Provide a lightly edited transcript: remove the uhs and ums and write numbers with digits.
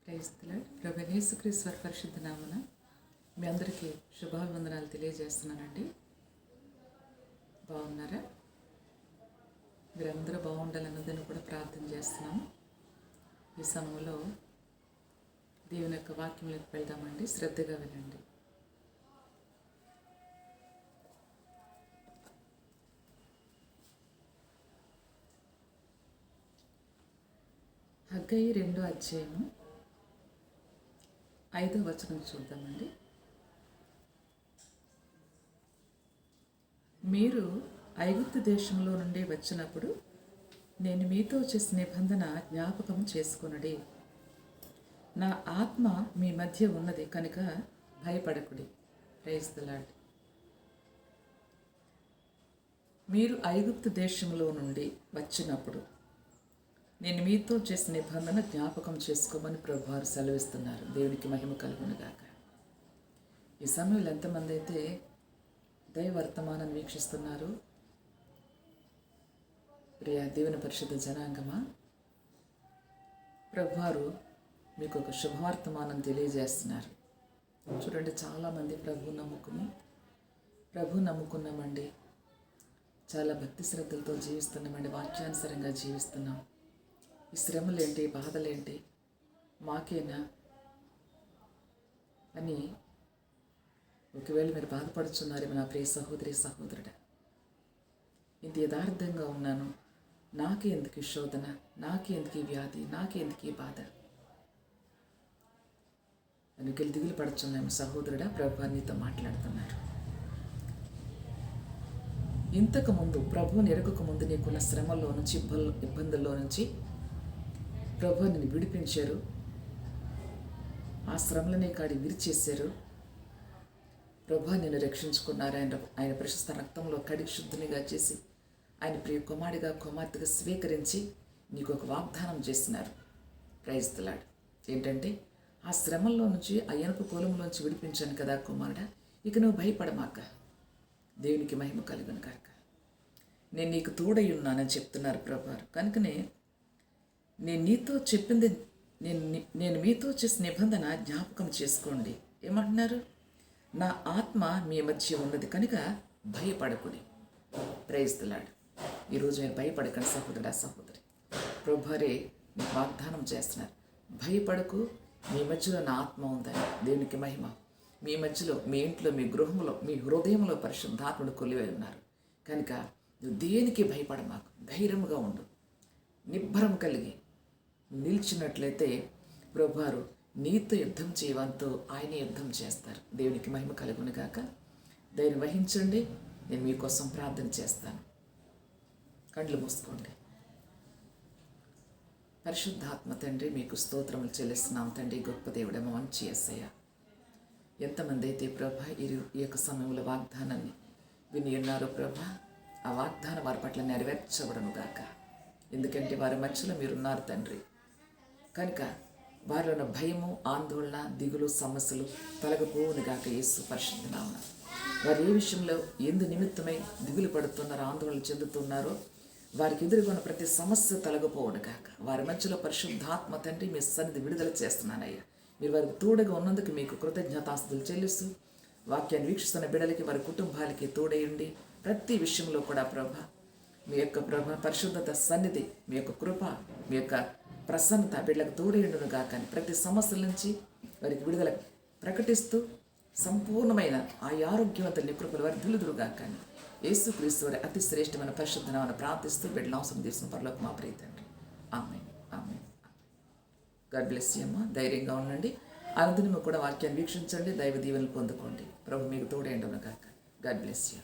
Praise the lord. ప్రభువైన యేసుక్రీస్తు వారి పరిశుద్ధ నామమున మీ అందరికీ శుభాభివందనాలు తెలియజేస్తున్నానండి. బాగున్నారా? మీరందరూ బాగుండాలన్నదని కూడా ప్రార్థన చేస్తున్నాము. ఈ సమయంలో దేవుని యొక్క వాక్యంలోకి వెళ్దామండి. శ్రద్ధగా వినండి. హగ్గయి 2వ అధ్యాయము 5వ వచనం చూద్దామండి. మీరు ఐగుప్తు దేశంలో నుండి వచ్చినప్పుడు నేను మీతో చేసిన నిబంధన జ్ఞాపకం చేసుకొనుడి. నా ఆత్మ మీ మధ్య ఉన్నది కనుక భయపడకుడి. Praise the Lord. మీరు ఐగుప్తు దేశంలో నుండి వచ్చినప్పుడు నేను మీతో చేసిన నిబంధన జ్ఞాపకం చేసుకోమని ప్రభువారు సెలవిస్తున్నారు. దేవునికి మహిమ కలుగును గాక. ఈ సమయంలో ఎంతమంది అయితే దైవ వర్తమానాన్ని వీక్షిస్తున్నారు? ప్రియ దేవుని పరిశుద్ధ జనాంగమా, ప్రభువారు మీకు ఒక శుభవర్తమానం తెలియజేస్తున్నారు. చూడండి, చాలామంది ప్రభు నమ్ముకున్నామండి, చాలా భక్తి శ్రద్ధలతో జీవిస్తున్నామండి, వాక్యానుసారంగా జీవిస్తున్నాం. ఈ శ్రమలేంటి, బాధలేంటి, మాకేనా అని ఒకవేళ మీరు బాధపడుచున్నారేమో నా ప్రియ సహోదరి సహోదరుడా. ఇంత యథార్థంగా ఉన్నాను, నాకే ఎందుకు ఈ శోధన, నాకే ఎందుకు ఈ వ్యాధి, నాకే ఎందుకు ఈ బాధ అని దిగులు పడుచున్నాము సహోదరుడా. ప్రభు నీతో మాట్లాడుతున్నారు. ఇంతకుముందు ప్రభువుని ఎరగక ముందు నీకున్న శ్రమల్లో నుంచి, ఇబ్బందుల్లో నుంచి ప్రభు నిన్ను విడిపించారు. ఆ శ్రమలనే కాడి విరిచేశారు. ప్రభు నిన్ను రక్షించుకున్నారు. ఆయన ప్రశస్త రక్తంలో కడిగి శుద్ధినిగా చేసి ఆయన ప్రియ కుమారుడిగా కుమార్తెగా స్వీకరించి నీకు ఒక వాగ్దానం చేస్తున్నారు. Praise the Lord. ఏంటంటే, ఆ శ్రమల్లో నుంచి, ఆ ఎనుపు కోలంలోంచి విడిపించాను కదా కుమారుడా, ఇక నువ్వు భయపడమాక. దేవునికి మహిమ కలుగును కాక. నేను నీకు తోడై ఉన్నానని చెప్తున్నారు ప్రభువారు. కనుకనే నేను నీతో చెప్పింది, నేను మీతో చేసిన నిబంధన జ్ఞాపకం చేసుకోండి. ఏమంటున్నారు? నా ఆత్మ మీ మధ్య ఉన్నది కనుక భయపడకుడి. Praise the Lord. ఈరోజు మీరు భయపడకండి సహోదరుడా సహోదరి. ప్రభువారే మీకు వాగ్దానం చేస్తున్నారు. భయపడకు, మీ మధ్యలో నా ఆత్మ ఉందని. దేవునికి మహిమ. మీ మధ్యలో, మీ ఇంట్లో, మీ గృహంలో, మీ హృదయంలో పరిశుద్ధాత్ముడు కొలివై ఉన్నారు. కనుక నువ్వు దేనికి భయపడమాకు, ధైర్యముగా ఉండు. నిబ్బరం కలిగి నిలిచినట్లయితే ప్రభువారు నీతో యుద్ధం చేయవంతో ఆయనే యుద్ధం చేస్తారు. దేవునికి మహిమ కలుగును గాక. ధైర్యం వహించండి. నేను మీకోసం ప్రార్థన చేస్తాను. కళ్ళు మూసుకోండి. పరిశుద్ధాత్మ తండ్రి, మీకు స్తోత్రములు చెల్లిస్తున్నాం తండ్రి. గొప్ప దేవుడేమో మంచి యేసయ్య. ఎంతమంది అయితే ప్రభా ఈ యొక్క సమయంలో వాగ్దానాన్ని విని ఉన్నారో ప్రభా, ఆ వాగ్దానం వారి పట్ల నెరవేర్చబడను గాక. ఎందుకంటే వారి మధ్యలో మీరున్నారు తండ్రి. కనుక వారిలో ఉన్న భయము, ఆందోళన, దిగులు, సమస్యలు తొలగిపోవును గాక యేసు పరిశుద్ధ నామమున. వారు ఏ విషయంలో ఎందు నిమిత్తమై దిగులు పడుతున్నారో, ఆందోళన చెందుతున్నారో, వారికి ఎదురుకున్న ప్రతి సమస్య తొలగిపోవును గాక. వారి మధ్యలో పరిశుద్ధాత్మ తండ్రి మీ సన్నిధి విడుదల చేస్తున్నానయ్యా. మీరు వారికి తోడుగా ఉన్నందుకు మీకు కృతజ్ఞతాస్తుతులు చెల్లిస్తూ, వాక్యాన్ని వీక్షిస్తున్న బిడ్డలకి, వారి కుటుంబాలకి తోడేయండి. ప్రతి విషయంలో కూడా ప్రభా, మీ యొక్క పరిశుద్ధత సన్నిధి, మీ యొక్క కృప, మీ యొక్క ప్రసన్నత బిడ్డలకు తోడేయుండును గాకని ప్రతి సమస్యల నుంచి వారికి విడుదల ప్రకటిస్తూ సంపూర్ణమైన ఆ ఆరోగ్యవంతుల కృపలు వారి దిలుదురుగా కానీ యేసుక్రీస్తు వారి అతి శ్రేష్టమైన పరిశుద్ధ నామమున ప్రార్థిస్తూ బిడ్డల అవసరం తీసిన పరలోక మా ప్రియ తండ్రి. ఆమేన్, ఆమేన్. గాడ్ బ్లెస్ యూ అమ్మ. ధైర్యంగా ఉండండి. అనుదినము కూడా వాక్యాన్ని వీక్షించండి. దైవ దీవెనలు పొందుకోండి. ప్రభు మీకు తోడేయుండును గాక. God bless you.